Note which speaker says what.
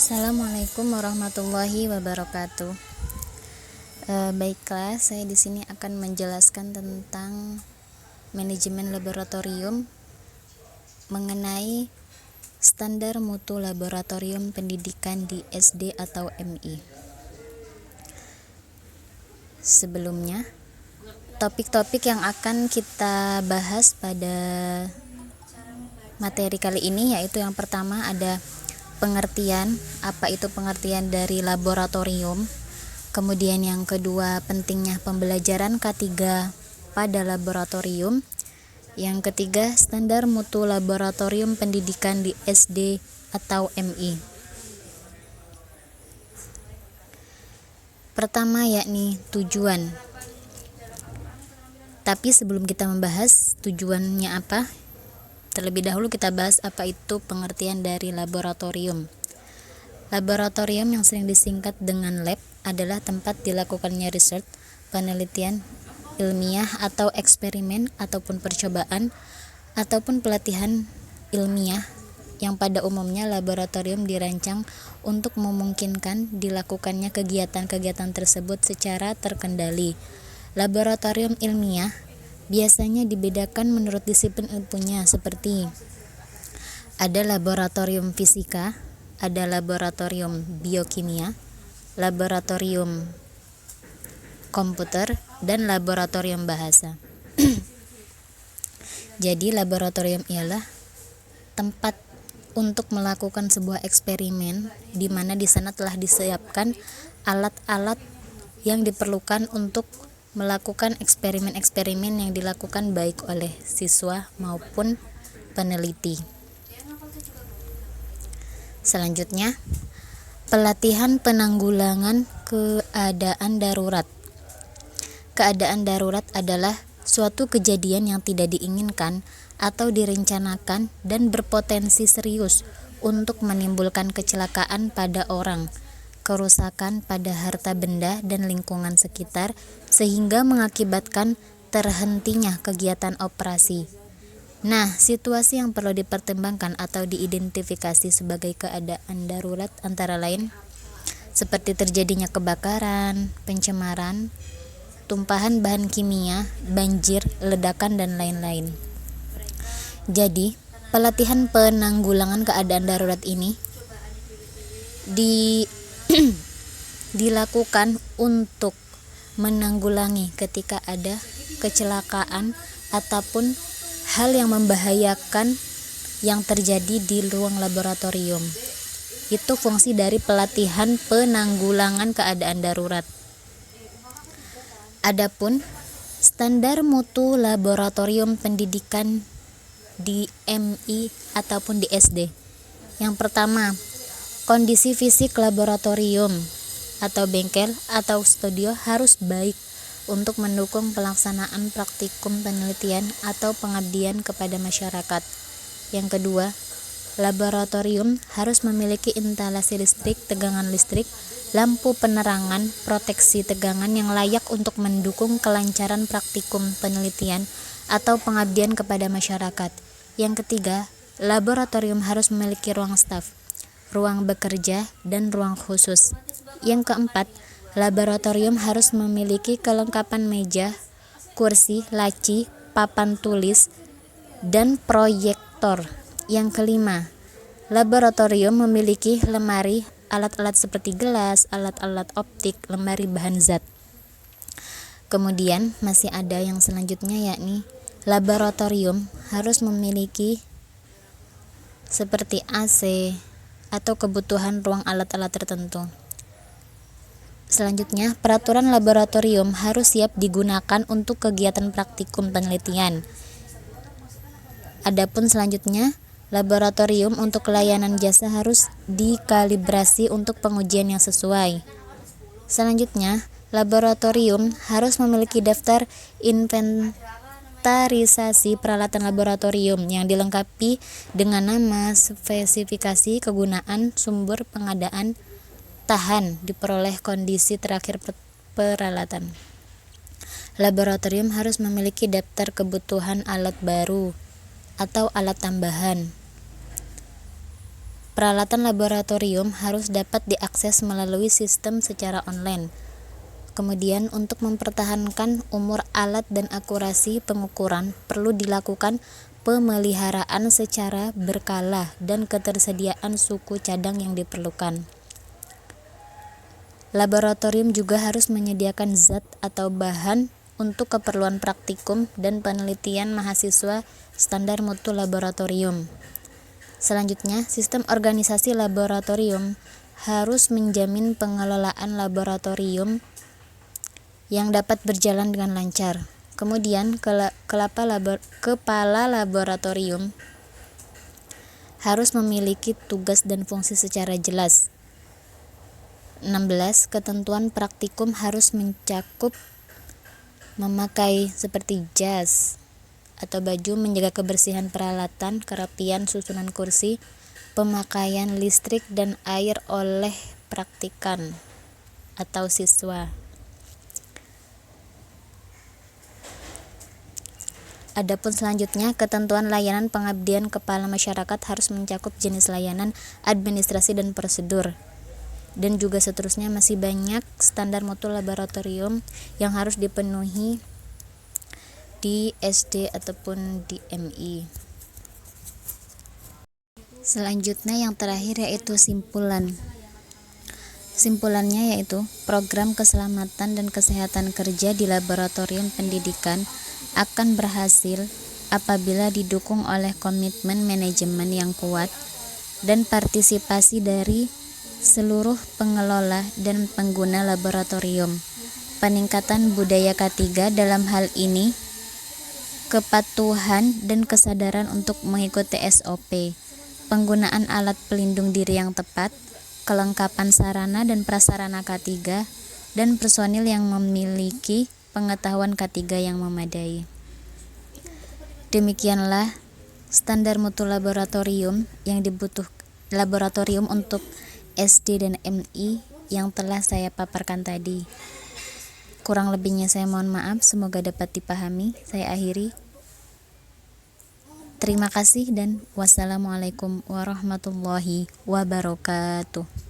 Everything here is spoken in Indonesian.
Speaker 1: Assalamualaikum warahmatullahi wabarakatuh. Baiklah, saya di sini akan menjelaskan tentang manajemen laboratorium mengenai standar mutu laboratorium pendidikan di SD atau MI. Sebelumnya, topik-topik yang akan kita bahas pada materi kali ini yaitu yang pertama ada pengertian, apa itu pengertian dari laboratorium. Kemudian yang kedua, pentingnya pembelajaran K3 pada laboratorium. Yang ketiga, standar mutu laboratorium pendidikan di SD atau MI. Pertama yakni tujuan. Tapi sebelum kita membahas tujuannya apa, terlebih dahulu kita bahas apa itu pengertian dari laboratorium. Laboratorium yang sering disingkat dengan lab adalah tempat dilakukannya riset, penelitian ilmiah atau eksperimen ataupun percobaan ataupun pelatihan ilmiah yang pada umumnya laboratorium dirancang untuk memungkinkan dilakukannya kegiatan-kegiatan tersebut secara terkendali. Laboratorium ilmiah biasanya dibedakan menurut disiplin ilmunya seperti ada laboratorium fisika, ada laboratorium biokimia, laboratorium komputer, dan laboratorium bahasa. Jadi laboratorium ialah tempat untuk melakukan sebuah eksperimen di mana di sana telah disiapkan alat-alat yang diperlukan untuk melakukan eksperimen-eksperimen yang dilakukan baik oleh siswa maupun peneliti. Selanjutnya, pelatihan penanggulangan keadaan darurat. Keadaan darurat adalah suatu kejadian yang tidak diinginkan atau direncanakan dan berpotensi serius untuk menimbulkan kecelakaan pada orang, kerusakan pada harta benda dan lingkungan sekitar, sehingga mengakibatkan terhentinya kegiatan operasi. Nah, situasi yang perlu dipertimbangkan atau diidentifikasi sebagai keadaan darurat antara lain seperti terjadinya kebakaran, pencemaran, tumpahan bahan kimia, banjir, ledakan, dan lain-lain. Jadi, pelatihan penanggulangan keadaan darurat ini dilakukan untuk menanggulangi ketika ada kecelakaan ataupun hal yang membahayakan yang terjadi di ruang laboratorium. Itu fungsi dari pelatihan penanggulangan keadaan darurat. Adapun standar mutu laboratorium pendidikan di MI ataupun di SD. Yang pertama, kondisi fisik laboratorium atau bengkel atau studio harus baik untuk mendukung pelaksanaan praktikum penelitian atau pengabdian kepada masyarakat. Yang kedua, laboratorium harus memiliki instalasi listrik, tegangan listrik, lampu penerangan, proteksi tegangan yang layak untuk mendukung kelancaran praktikum penelitian atau pengabdian kepada masyarakat. Yang ketiga, laboratorium harus memiliki ruang staf, ruang bekerja, dan ruang khusus. Yang keempat, laboratorium harus memiliki kelengkapan meja, kursi, laci, papan tulis, dan proyektor. Yang kelima, laboratorium memiliki lemari, alat-alat seperti gelas, alat-alat optik, lemari bahan zat. Kemudian masih ada yang selanjutnya yakni laboratorium harus memiliki seperti AC atau kebutuhan ruang alat-alat tertentu. Selanjutnya, peraturan laboratorium harus siap digunakan untuk kegiatan praktikum penelitian. Adapun selanjutnya, laboratorium untuk layanan jasa harus dikalibrasi untuk pengujian yang sesuai. Selanjutnya, laboratorium harus memiliki daftar inventarisasi peralatan laboratorium yang dilengkapi dengan nama, spesifikasi, kegunaan, sumber pengadaan, tahan, diperoleh kondisi terakhir peralatan. Laboratorium harus memiliki daftar kebutuhan alat baru atau alat tambahan. Peralatan laboratorium harus dapat diakses melalui sistem secara online. Kemudian, untuk mempertahankan umur alat dan akurasi pengukuran, perlu dilakukan pemeliharaan secara berkala dan ketersediaan suku cadang yang diperlukan. Laboratorium juga harus menyediakan zat atau bahan untuk keperluan praktikum dan penelitian mahasiswa standar mutu laboratorium. Selanjutnya, sistem organisasi laboratorium harus menjamin pengelolaan laboratorium yang dapat berjalan dengan lancar. Kemudian, kepala laboratorium harus memiliki tugas dan fungsi secara jelas. 16. Ketentuan praktikum harus mencakup memakai seperti jas atau baju, menjaga kebersihan peralatan, kerapian susunan kursi, pemakaian listrik dan air oleh praktikan atau siswa. Adapun selanjutnya, ketentuan layanan pengabdian kepala masyarakat harus mencakup jenis layanan, administrasi dan prosedur. Dan juga seterusnya, masih banyak standar mutu laboratorium yang harus dipenuhi di SD ataupun di MI. Selanjutnya yang terakhir yaitu simpulan. Simpulannya yaitu program keselamatan dan kesehatan kerja di laboratorium pendidikan akan berhasil apabila didukung oleh komitmen manajemen yang kuat dan partisipasi dari seluruh pengelola dan pengguna laboratorium. Peningkatan budaya K3 dalam hal ini kepatuhan dan kesadaran untuk mengikuti SOP, penggunaan alat pelindung diri yang tepat, kelengkapan sarana dan prasarana K3, dan personil yang memiliki pengetahuan K3 yang memadai. Demikianlah standar mutu laboratorium laboratorium untuk SD dan MI yang telah saya paparkan tadi. Kurang lebihnya saya mohon maaf, semoga dapat dipahami. Saya akhiri. Terima kasih dan wassalamualaikum warahmatullahi wabarakatuh.